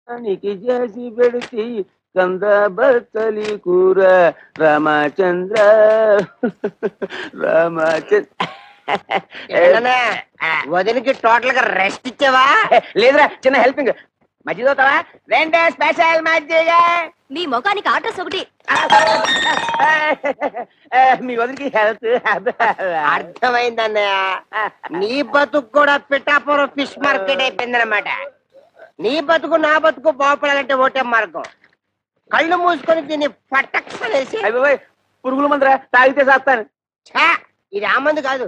నీకి చేసి పెడితే కంద బత్తలి కూర రామచంద్ర వదిలికి టోటల్ గా రెస్ట్ ఇచ్చావా? లేదురా, చిన్న హెల్పింగ్. మజ్జిగ అవుతావా? రెండే స్పెషల్ మజ్జిగ. మీ ముఖానికి ఆర్డర్స్ ఒకటి. మీ వదిలికి హెల్త్. అర్థమైందన్నయ్య, నీ బతుకు కూడా పిఠాపురం ఫిష్ మార్కెట్ అయిపోయిందన్నమాట. నీ బతుకు నా బతుకు బాగుపడాలంటే ఒకటే మార్గం, కళ్ళు మూసుకొని దీన్ని పట్టక్షలేసి. అయిపోయి పురుగుల మందురా, తాగితే చేస్తాను. ఇది ఆ మందు కాదు,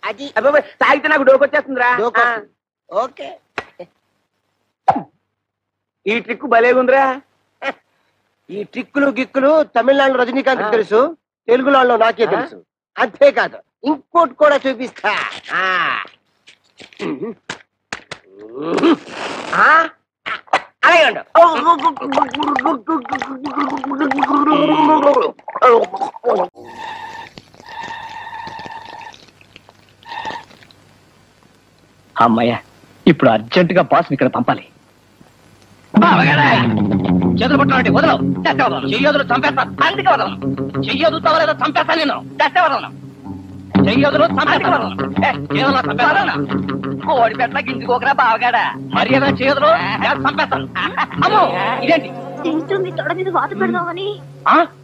అది తాగితే నాకు డోకొచ్చేస్తుందిరా. ఓకే, ఈ ట్రిక్ భలేగుందిరా. ఈ ట్రిక్కులు గిక్కులు తమిళనాడు రజనీకాంత్ తెలుసు, తెలుగులో నాకే తెలుసు. అంతేకాదు ఇంకోటి కూడా చూపిస్తా. అలాగే ఉండు. అమ్మయ్య, ఇప్పుడు అర్జెంట్ గా బాస్ ఇక్కడ పంపాలి. చేతులు పట్టినట్టు వదలవు, చెయ్యదులు చంపేస్తాను, అందుకే వదలను. చెయ్యదు తవలేదో చంపేస్తాను, నేను తెస్తే వదలను. చెయ్యదులు చంపేస్తాను, కోడి పెట్ట గింజుకోకరా బావగాడా. మరి ఏదో చేయదులు చంపేస్తాను. అమ్మో, ఇదేంటి తింటుంది తొడ మీద వాత పెడదామని.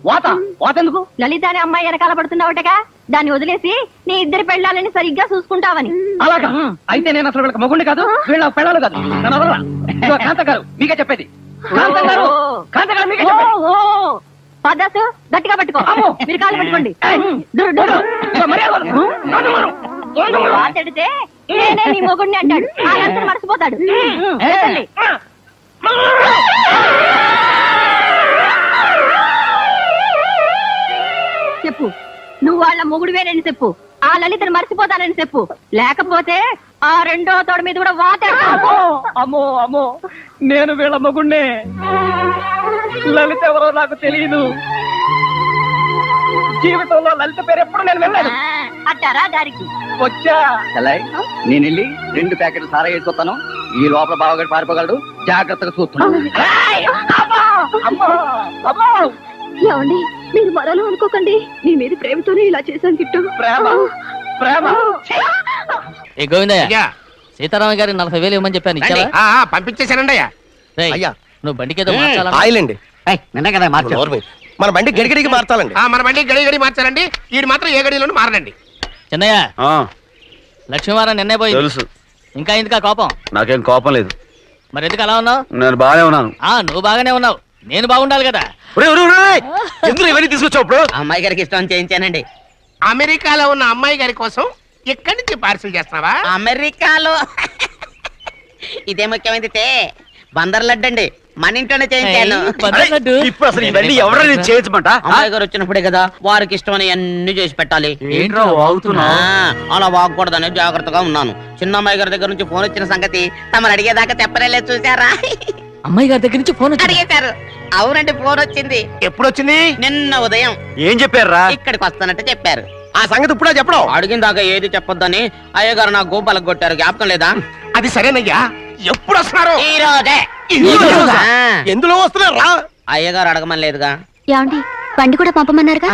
వాత వాత ఎందుకు? లలిత అనే అమ్మాయి వెనకాల పడుతున్నావటగా, దాన్ని వదిలేసి నీ ఇద్దరు పెళ్ళాలని సరిగ్గా చూసుకుంటావని. అలాగా? అయితే నేను అసలు వీళ్ళకి మొగుండి కాదు, వీళ్ళ పెళ్ళాలు కాదు. నన్ను వదలరా. కాంత గారు మీకే చెప్పేది. పదాసు గట్టిగా పట్టుకో, మీరు కాలు పట్టుకోండి. మాట్లాడితే నేనే నీ మొగుడిని అంటాడు, ఆ మర్చిపోతాడు. చెప్పు, నువ్వు వాళ్ళ మొగుడువేనని చెప్పు, ఆ లలితను మర్చిపోతానని చెప్పు, లేకపోతే ఆ రెండో తోడ మీద కూడా వాతేస్తాను. అమ్మో అమ్మో, నేను వీళ్ళ మొగుడినే. లలిత ఎవరో నాకు తెలియదు. జీవితంలో లలిత పేరు ఎప్పుడు నేను వెళ్ళాను. అట్టారా దారికి వచ్చా? నేను వెళ్ళి 2 ప్యాకెట్లు సారా వేసుకొస్తాను. ఈ లోపల బావగాడు పారిపోగలడు, జాగ్రత్తగా చూస్తున్నాను. ఏమండి, మీరు మరలో అనుకోకండి, నీ మీద ప్రేమతోనే ఇలా చేశాను గిట్టు. ప్రేమ ప్రేమ. ఏ గోవిందయ్య, సీతారామ గారి 40,000 ఇవ్వమని చెప్పాను, ఇచ్చావా? పంపించేశానండి అయ్యా. నువ్వు బండికి ఏదో మార్చాలా? ఆయిల్ అండి, నిన్న కదా మార్చారు. మన బండి గడిగడికి మార్చాలండి. మన బండి గడి మార్చాలండి. వీడు మాత్రం ఏ గడిలోనూ మారనండి. చిన్నయ్య, లక్ష్మీవారం నిన్నే పోయి తెలుసు. ఇంకా ఎందుకా కోపం? నాకేం కోపం లేదు. మరి ఎందుకు అలా ఉన్నావు? నేను బాగానే ఉన్నాను. నువ్వు బాగానే ఉన్నావు, నేను బాగుండాలి కదా. ఎందుకు ఇవన్నీ తీసుకొచ్చావు? ఇప్పుడు అమ్మాయి గారికి ఇష్టం చేయించానండి. అమెరికాలో ఉన్న అమ్మాయి గారి కోసం ఎక్కడి నుంచి పార్సిల్ చేస్తున్నావా? అమెరికాలో ఇదే ముఖ్యమైనది. బందర్ లడ్డు అండి, మన ఇంట్లోనే చేయించాను. ఇప్పుడు అసలు ఇవన్నీ ఎవరైనా చేయించమంట? అమ్మాయి గారు వచ్చినప్పుడే కదా వారికి ఇష్టమని అన్ని చేసి పెట్టాలి. అలా వాగకూడదని జాగ్రత్తగా ఉన్నాను. చిన్న అమ్మాయి గారి దగ్గర నుంచి ఫోన్ వచ్చిన సంగతి తమరు అడిగేదాకా చెప్పలేదు, చూసారా? అమ్మాయి గారి దగ్గర నుంచి ఫోన్ అడిగేశారు. అవునండి, ఫోన్ వచ్చింది. ఎప్పుడు వచ్చింది? నిన్న ఉదయం. ఏం చెప్పారా? ఇక్కడికి వస్తానంటే చెప్పారు. ఆ సంగతి ఇప్పుడే చెప్పడం. అడిగిన దాకా ఏది చెప్పొద్దని అయ్యగారు నా గోపాలకు కొట్టారు, జ్ఞాపకం లేదా? అది సరేనయ్యా, ఎప్పుడు వస్తున్నారు? ఈ రోజే. ఎందులో వస్తున్నారా? అయ్యగారు అడగమని లేదుగా. ఏమండి, బండి కూడా పంపమన్నారుగా?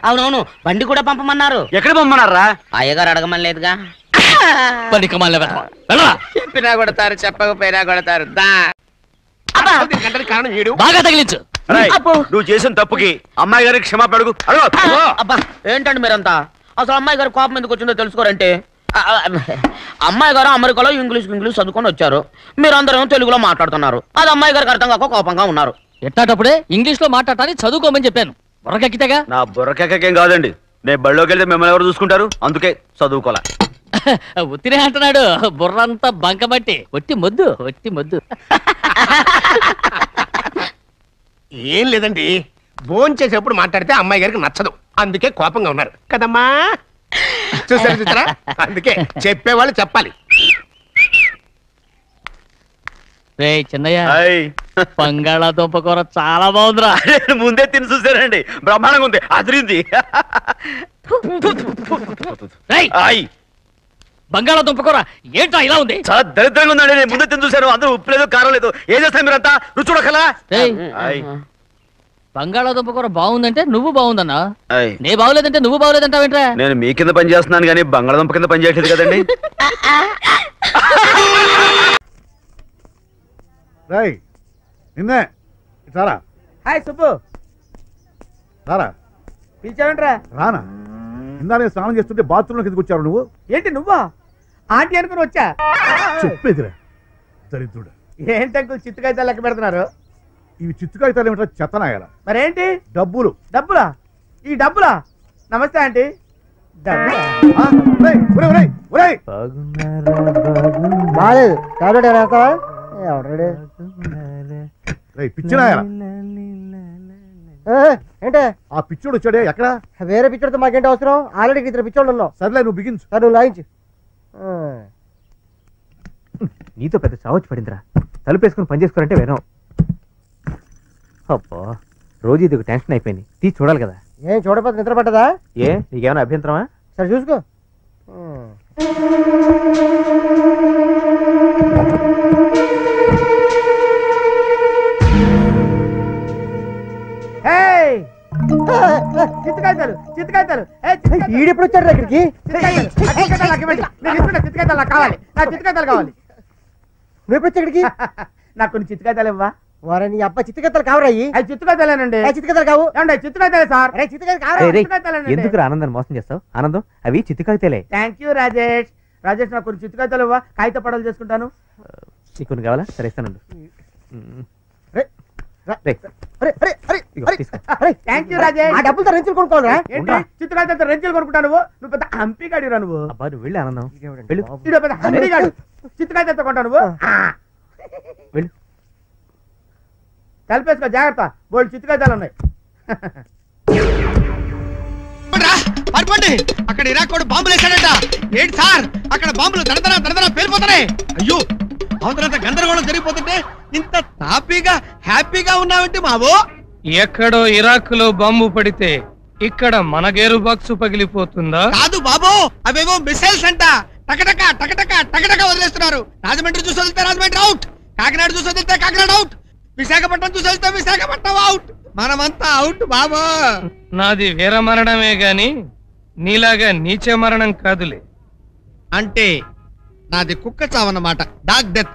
అవునవును, బండి కూడా పంపమన్నారు. ఎక్కడ పంపమన్నారా? అయ్యగారు అడగమని లేదుగా. చెప్పినా కొడతారు, చెప్పకపోయినా కొడతారు. బాగా తగిలించు. నువ్వు చేసిన తప్పుకి అమ్మాయి గారికి క్షమాపణ అడుగు. అబ్బా, ఏంటండి మీరంతా? అసలు అమ్మాయి గారు కోపం ఎందుకు వచ్చిందో తెలుసుకోరంటే, అమ్మాయి గారు అమెరికాలో ఇంగ్లీష్ చదువుకొని వచ్చారు, మీరందరూ తెలుగులో మాట్లాడుతున్నారు. అది అమ్మాయి గారికి అర్థం కాక కోపంగా ఉన్నారు. ఎట్టాటప్పుడే ఇంగ్లీష్ లో మాట్లాడాలని చదువుకోమని చెప్పాను. బుర్రకెక్కితేగా? నా బుర్రకెక్కకేం కాదండి, నేను బళ్ళోకి వెళ్తే మిమ్మల్ని ఎవరు చూసుకుంటారు, అందుకే చదువుకోలే. ఉత్తినే అంటున్నాడు, బుర్రంతా బంకబట్టి. ఒట్టి మొద్దు, ఒట్టి మొద్దు. ఏం లేదండి, భోజనం చేసేప్పుడు మాట్లాడితే అమ్మాయి గారికి నచ్చదు, అందుకే కోపంగా ఉన్నారు కదమ్మా. చూసారా? అందుకే చెప్పేవాళ్ళు చెప్పాలి. రే చిన్నయ్య, బంగాళాదుంప కూర చాలా బాగుందిరా. ముందే తిని చూసానండి, బ్రహ్మాండంగా ఉంది, అదిరింది. బంగాళాదుంప కూర ఏంటా ఇలా ఉంది? చాలా దరిద్రంగా ఉందండి. నేను ముందే తిని చూశాను. అందరూ ఉప్పు లేదు, కారం లేదు. ఏం చేస్తారు మీరంతా? రుచి చూడకలా? ఏయ్, బంగాళాదుంప కూర బాగుందంటే నువ్వు బాగుందన్నా, ఆయ్. నే బాగులేదంటే నువ్వు బాగులేదంటావేంట్రా? నేను మీ కింద పని చేస్తున్నాను కానీ బంగాళదుంప కింద పని చేయట్లేదు కదండి. రాయ్ నిన్నే సారా. హాయ్ సుబ్బు, రారా. పిలిచావంట్రా? రానా? ఇందా నేను స్నానం చేస్తుంటే బాత్రూంలో కిందకు వచ్చావు నువ్వు. ఏంటి నువ్వా? ఆంటీ అనుకుని వచ్చా. చెప్పేదిరా దరిద్రుడు. ఏంటి అంకుల్ చిత్తుకాయతాలు లెక్క పెడుతున్నారు? ఇవి చిత్తుకాయతాలు ఏమిటో చెత్తనాయాల. మరేంటి డబ్బులు. డబ్బులా? ఈ డబ్బులా? నమస్తే ఆంటీ. డబ్బులా? పిచ్చినాయాల ఏంటే ఆ పిచ్చోడు వచ్చాడే ఎక్కడ? వేరే పిచ్చోడితో మాకేంటి అవసరం? ఆల్రెడీ ఇద్దరు పిచ్చోళ్ళు ఉన్నావు. సర్లే నువ్వు బిగించు. నువ్వు లాయించు. నీతో పెద్ద చావచ్చు పడిందిరా. తలుపేసుకుని పని చేసుకోరంటే వినం. అబ్బా రోజు ఇది ఒక టెన్షన్ అయిపోయింది. తీసి చూడాలి కదా. ఏం చూడకపోతే నిద్ర పట్టదా? ఏ నీకేమైనా అభ్యంతరమా? సరే చూసుకో. చిత్తుకాయతాలు చిత్తుకాయతాలు ఈడెప్పుడు వచ్చాడు ఇక్కడికి? చిత్తుకాయతాలు నాకు కావాలి. నా చిత్తుకాయతాలు కావాలి. నువ్వు ఎప్పుడు వచ్చా ఇక్కడికి? నాకు కొన్ని చిత్తుకాయతాలు ఇవ్వా? వారే నీ అబ్బా చిత్తకత్తలు కావరాయి. అవి చిత్తుకాయతాలేనండి. చిత్తకత్తలు కావు. ఏమండి చిత్తుకాయతాలే సార్. ఎందుకు ఆనందాన్ని మోసం చేస్తావు? ఆనందం అవి చిత్తుకాయతలే. Thank you Rajesh. రాజేష్ నాకు కొన్ని చిత్తుకాయతాలు ఇవ్వా? కాగిత పడవలు చేసుకుంటాను. నీకు కొన్ని కావాలా? సరే ఇస్తానండు. Thank you Rajesh. ఆ డబ్బులతో రెంచులు కొనుక్కోవాలరా? చిత్తుకాయతాలతో రెంచులు కొనుక్కుంటాను. నువ్వు పెద్ద హంపిగాడిరా నువ్వు. అబ్బా నువ్వు వెళ్ళి ఆనందం వెళ్ళు. పెద్ద హంపిగాడు. చిత్తుకాయతాలతో కొంటావు నువ్వు. వెళ్ళు. కలిపేసుకో జాగ్రత్త. బోల్డ్ చిత్తుకాయతాలు ఉన్నాయి. అక్కడ ఇరాకోడు బాంబులు వేశాడంట. ఏంటి సార్ అక్కడ బాంబులు దడదరా పేలిపోతున్నాయి. అయ్యో అవతలంత గందరగోళం జరిగిపోతుంటే ఇంత హ్యాపీగా ఉన్నావంటే మావో. ఎక్కడో ఇరాక్ లో బాంబు పడితే ఇక్కడ మన గేరు బాక్సు పగిలిపోతుందా? కాదు బాబు, అవేవో మిసైల్స్ అంట. టకటక వదిలేస్తున్నారు. రాజమండ్రి చూసి వదిలితే రాజమండ్రి అవుట్, కాకినాడ చూసి వదిలితే కాకినాడ అవుట్, విశాఖపట్నం చూసి వదిలితే విశాఖపట్నం అవుట్. మనమంతా అవుట్ బాబు. నాది వీర మరణమే గాని నీలాగా నీచ మరణం కాదులే. అంటే నాది కుక్క చావన్నమాట, డాగ్ డెత్.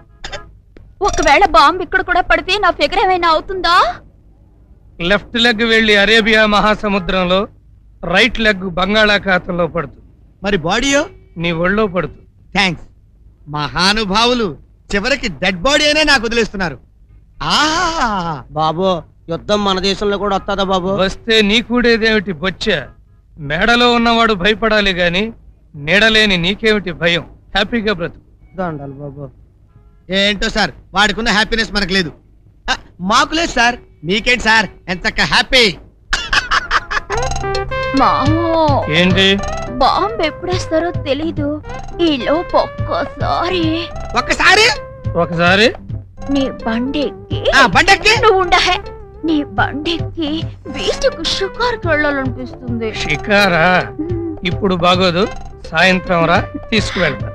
ఒకవేళ బాంబు ఇక్కడ కూడా పడితే నా ఫిగర్ ఏమైనా అవుతుందా? లెఫ్ట్ లెగ్ వెళ్లి అరేబియా మహాసముద్రంలో, రైట్ లెగ్ బంగాళాఖాతంలో పడుతుంది. మరి బాడీయో నీ ఒళ్ళో పడుతుంది. థ్యాంక్స్ మహానుభావులు. చివరికి డెడ్ బాడీ అయినా నాకు వదిలేస్తున్నారు. బాబు యుద్ధం మన దేశంలో కూడా వస్తుందా బాబు? వస్తే నీ కూడేదేమిటి బొచ్చ? మేడలో ఉన్నవాడు భయపడాలి గాని నీడలేని నీకేమిటి భయం? హ్యాపీగా బ్రతుకు. దండాలి బాబు. ఏంటో సార్ వాడికున్న హ్యాపీనెస్ మనకు లేదు. మాకు లేదు సార్. మీకేంటి సార్ ఎంత హ్యాపీ? ఏంటి బాంబు ఎప్పుడేస్తారో తెలీదు. ఈ లోపు ఒకసారి నీ బండెక్కి నువ్వు ఉండహే. నీ బండెక్కి బీచ్కు షికార్కి వెళ్ళాలనిపిస్తుంది. షికారా? ఇప్పుడు బాగోదు, సాయంత్రం రా తీసుకువెళ్తా.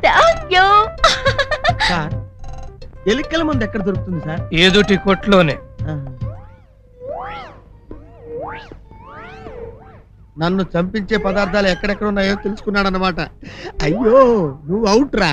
సార్ ఎలుకల మందు ఎక్కడ దొరుకుతుంది సార్? ఏదుటి కొట్లోనే. నన్ను చంపించే పదార్థాలు ఎక్కడెక్కడ ఉన్నాయో తెలుసుకున్నాడు అన్నమాట. అయ్యో నువ్వు అవుట్ రా.